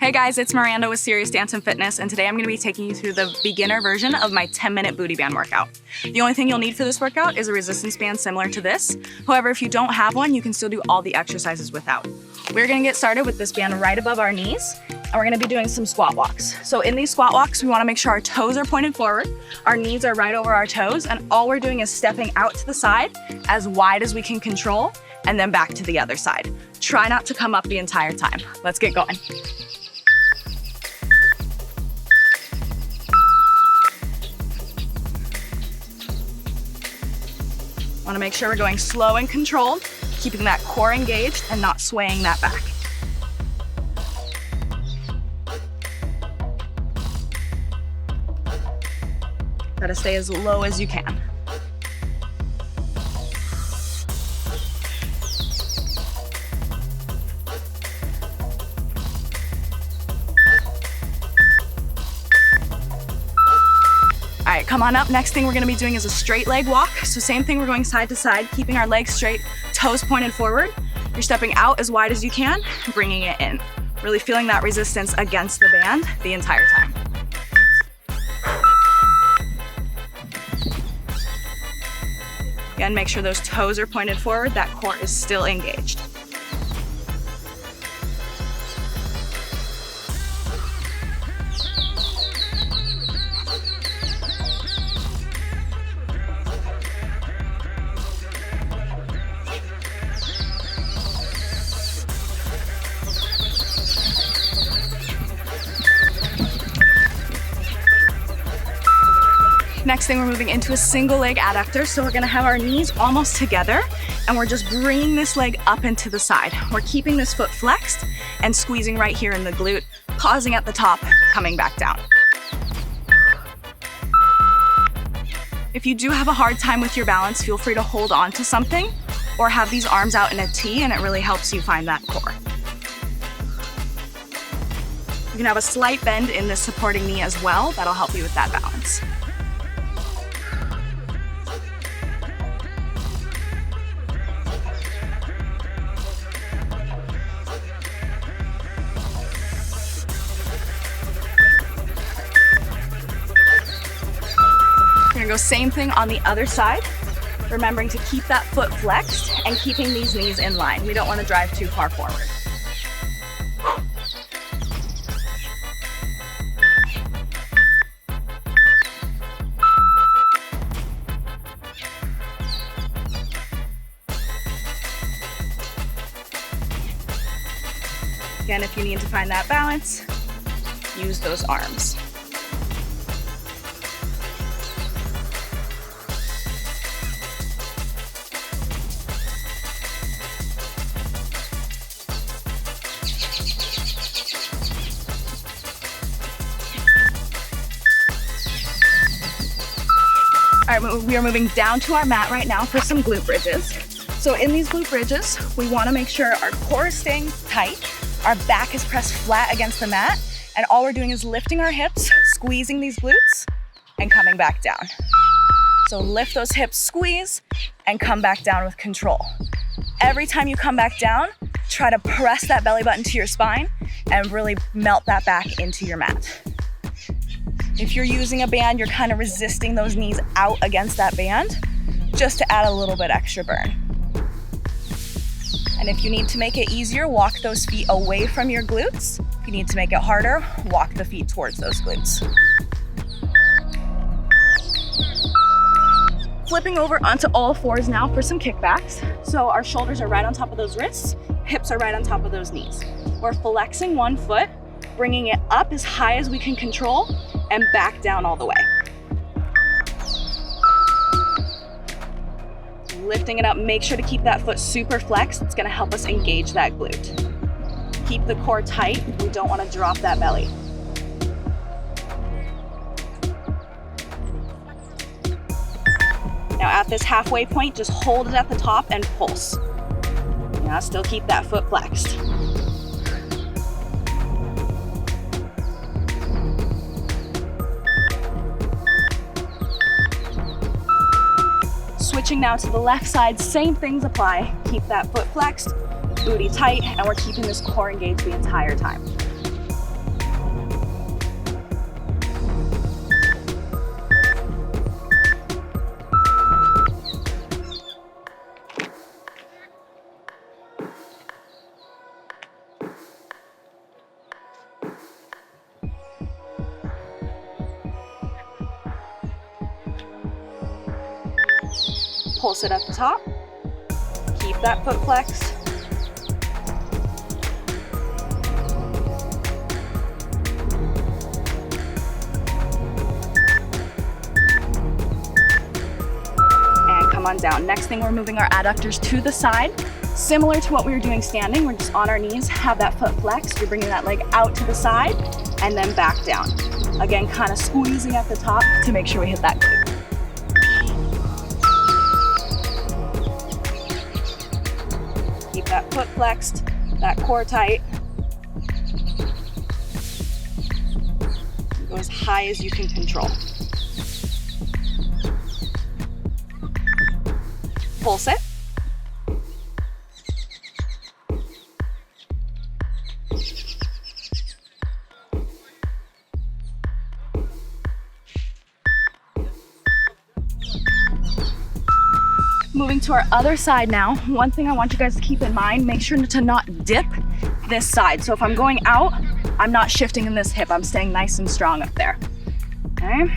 Hey guys, it's Miranda with Serious Dance and Fitness, and today I'm going to be taking you through the beginner version of my 10-minute booty band workout. The only thing you'll need for this workout is a resistance band similar to this. However, if you don't have one, you can still do all the exercises without. We're going to get started with this band right above our knees, and we're going to be doing some squat walks. So in these squat walks, we want to make sure our toes are pointed forward, our knees are right over our toes, and all we're doing is stepping out to the side as wide as we can control, and then back to the other side. Try not to come up the entire time. Let's get going. Want to make sure we're going slow and controlled, keeping that core engaged and not swaying that back. Gotta stay as low as you can. All right, come on up. Next thing we're gonna be doing is a straight leg walk. So same thing, we're going side to side, keeping our legs straight, toes pointed forward. You're stepping out as wide as you can, bringing it in. Really feeling that resistance against the band the entire time. Again, make sure those toes are pointed forward, that core is still engaged. Next thing, we're moving into a single leg adductor. So we're gonna have our knees almost together and we're just bringing this leg up and to the side. We're keeping this foot flexed and squeezing right here in the glute, pausing at the top, coming back down. If you do have a hard time with your balance, feel free to hold on to something or have these arms out in a T, and it really helps you find that core. You can have a slight bend in the supporting knee as well. That'll help you with that balance. We're gonna go same thing on the other side, remembering to keep that foot flexed and keeping these knees in line. We don't want to drive too far forward. Again, if you need to find that balance, use those arms. All right, we are moving down to our mat right now for some glute bridges. So in these glute bridges, we want to make sure our core is staying tight, our back is pressed flat against the mat, and all we're doing is lifting our hips, squeezing these glutes, and coming back down. So lift those hips, squeeze, and come back down with control. Every time you come back down, try to press that belly button to your spine and really melt that back into your mat. If you're using a band, you're kind of resisting those knees out against that band just to add a little bit extra burn. And if you need to make it easier, walk those feet away from your glutes. If you need to make it harder, walk the feet towards those glutes. Flipping over onto all fours now for some kickbacks. So our shoulders are right on top of those wrists, hips are right on top of those knees. We're flexing one foot, bringing it up as high as we can control, and back down all the way. Lifting it up, make sure to keep that foot super flexed. It's gonna help us engage that glute. Keep the core tight. We don't wanna drop that belly. Now at this halfway point, just hold it at the top and pulse. Now still keep that foot flexed. Switching now to the left side, same things apply. Keep that foot flexed, booty tight, and we're keeping this core engaged the entire time. Pulse it at the top. Keep that foot flexed. And come on down. Next thing, we're moving our adductors to the side. Similar to what we were doing standing, we're just on our knees, have that foot flexed. You're bringing that leg out to the side and then back down. Again, kind of squeezing at the top to make sure we hit that glute. Keep that foot flexed, that core tight. Go as high as you can control. Pulse it. Moving to our other side now, one thing I want you guys to keep in mind, make sure to not dip this side. So if I'm going out, I'm not shifting in this hip. I'm staying nice and strong up there. Okay.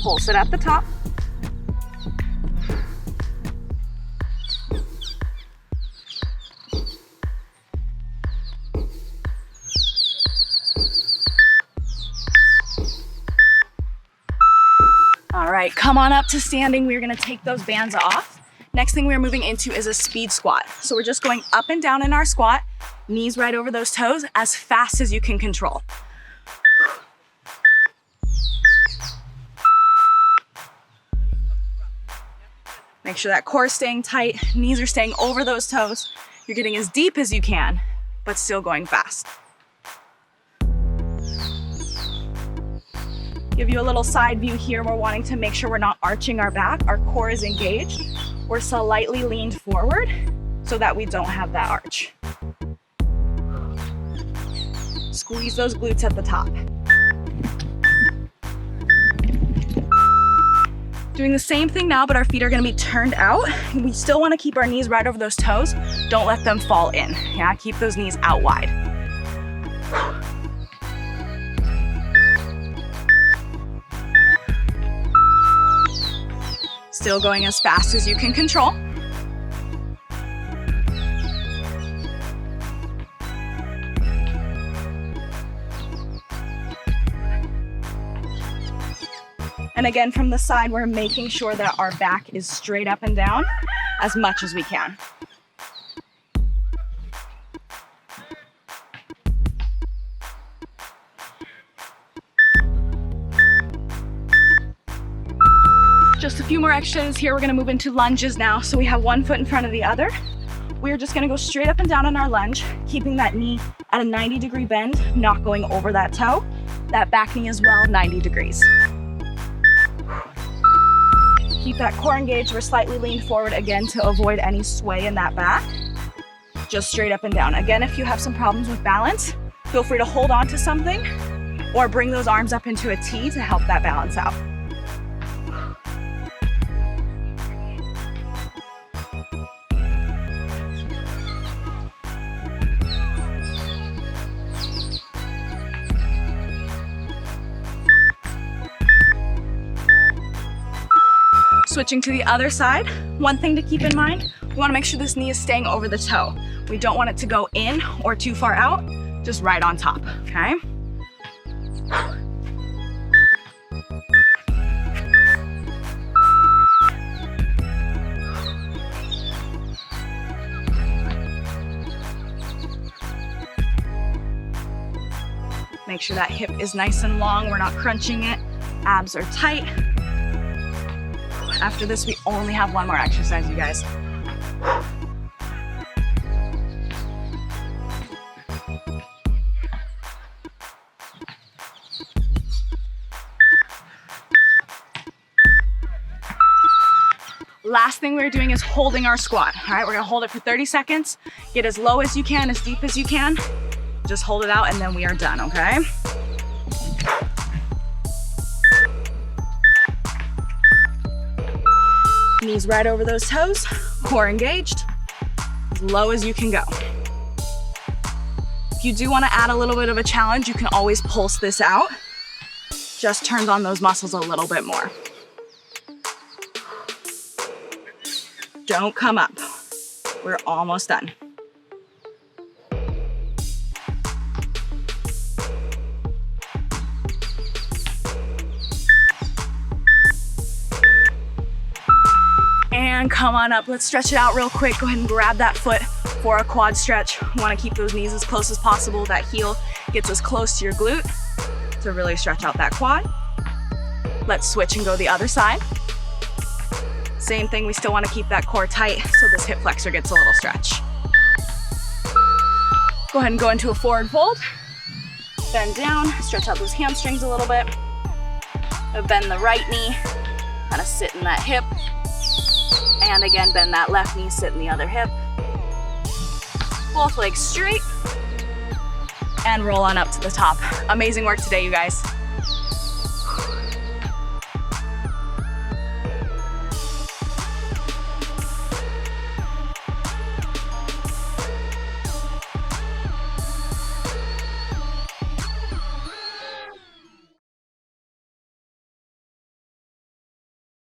Pulse it at the top. All right, come on up to standing. We're gonna take those bands off. Next thing we're moving into is a speed squat. So we're just going up and down in our squat, knees right over those toes as fast as you can control. Make sure that core is staying tight, knees are staying over those toes. You're getting as deep as you can, but still going fast. Give you a little side view here. We're wanting to make sure we're not arching our back. Our core is engaged. We're slightly leaned forward so that we don't have that arch. Squeeze those glutes at the top. Doing the same thing now, but our feet are gonna be turned out. We still wanna keep our knees right over those toes. Don't let them fall in. Yeah, keep those knees out wide. Still going as fast as you can control. And again, from the side, we're making sure that our back is straight up and down as much as we can. Just a few more exercises here. We're gonna move into lunges now. So we have one foot in front of the other. We're just gonna go straight up and down in our lunge, keeping that knee at a 90-degree bend, not going over that toe. That back knee as well, 90 degrees. Keep that core engaged. We're slightly leaned forward again to avoid any sway in that back. Just straight up and down. Again, if you have some problems with balance, feel free to hold on to something or bring those arms up into a T to help that balance out. Switching to the other side, one thing to keep in mind, we want to make sure this knee is staying over the toe. We don't want it to go in or too far out, just right on top, okay? Make sure that hip is nice and long, we're not crunching it, abs are tight. After this, we only have one more exercise, you guys. Last thing we're doing is holding our squat. All right, we're gonna hold it for 30 seconds. Get as low as you can, as deep as you can. Just hold it out and then we are done, okay? Knees right over those toes, core engaged, as low as you can go. If you do want to add a little bit of a challenge, you can always pulse this out. Just turns on those muscles a little bit more. Don't come up. We're almost done. And come on up. Let's stretch it out real quick. Go ahead and grab that foot for a quad stretch. We want to keep those knees as close as possible. That heel gets as close to your glute to really stretch out that quad. Let's switch and go the other side. Same thing, we still want to keep that core tight so this hip flexor gets a little stretch. Go ahead and go into a forward fold. Bend down, stretch out those hamstrings a little bit. Bend the right knee, kind of sit in that hip. And again, bend that left knee, sit in the other hip. Both legs straight. And roll on up to the top. Amazing work today, you guys.